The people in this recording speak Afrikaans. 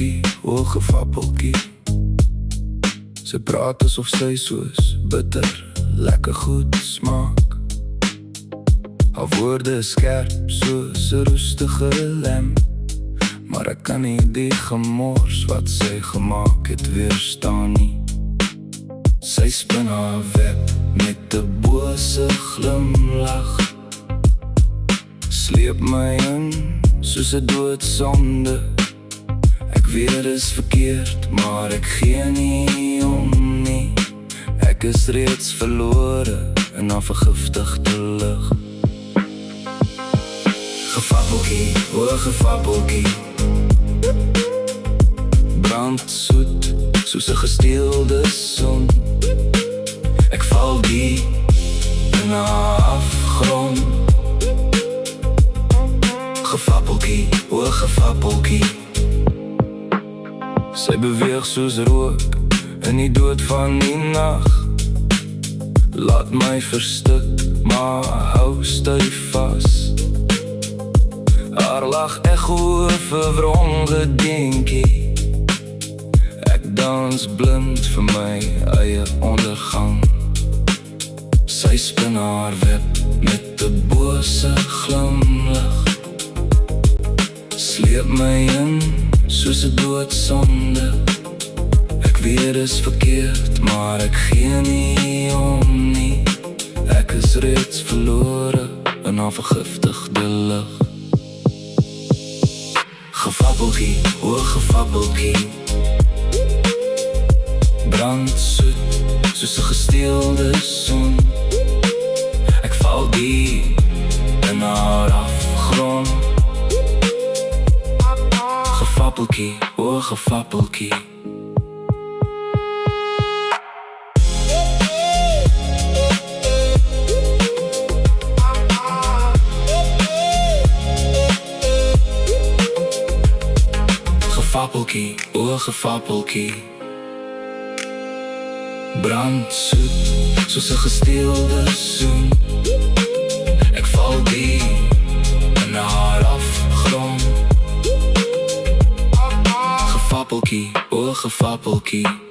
gefappeltjie, o gefappeltjie. Sy praat asof sy soos bitter, lekker goed smaak. Haar woorde is skerp soos 'n roestige lem, maar ek kan nie die gemors wat sy gemaak het weerstaan nie. Sy spin haar web met 'n bose glimlach, sleep my in soos 'n doodsonde. Ek weet is verkeerd, maar ek gee nie om nie. Ek is reeds verlore in haar vergiftigde lig. Gefappeltjie, o gefappeltjie, brand soet soos 'n gesteelde son. Ek val diep in haar afgrond. Gefappeltjie, o gefappeltjie, sy beweeg soos rook in die dood van die nag. Laat my verstik, maar hou styf vas. Haar lach echo verwronge dinkie. Ek dans blind vir my eie ondergang. Sy spin haar web met 'n bose glimlach, sleep my in soos 'n doodsonde. Ek weet is verkeerd, maar ek gee nie om nie. Ek is reeds verlore in haar vergiftigde lig. Gefappeltjie, o gefappeltjie, brand soet soos 'n gesteelde son. Ek val diep in haar afgrond. Gefappeltjie, o gefappeltjie. Gefappeltjie, o gefappeltjie, brand soet soos 'n gesteelde soen. Ek val diep in haar afgrond. Gefappeltjie, o gefappeltjie.